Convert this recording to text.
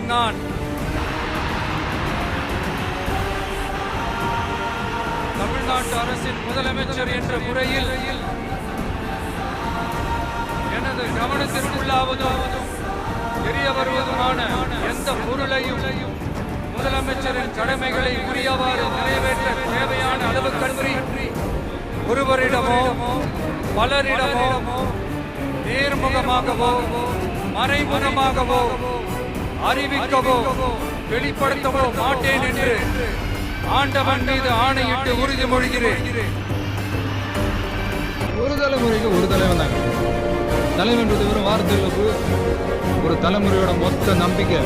நான் தமிழ்நாட்டு அரசின் முதலமைச்சர் என்ற முறையில் எனது கவனத்திற்குள்ளாவதும் தெரிய வருவதுமான எந்த பொருளையும் முதலமைச்சரின் கடமைகளை உரியவாறு நிறைவேற்ற தேவையான அளவுக்கன்றி ஒருவரிடமோ பலரிடமோ நேர்முகமாகவோ மறைமுகமாகவோ அறிவிக்கவோ வெளிப்படுத்தவோ மாட்டேன் என்று ஆண்டவன் மீது ஆணையிட்டு உறுதிமொழிகிறேன். ஒரு தலைமுறைக்கு ஒரு தலைவன் தாங்க. தலைவன்றது வெறும் வார்த்தைகளுக்கு ஒரு தலைமுறையோட மொத்த நம்பிக்கை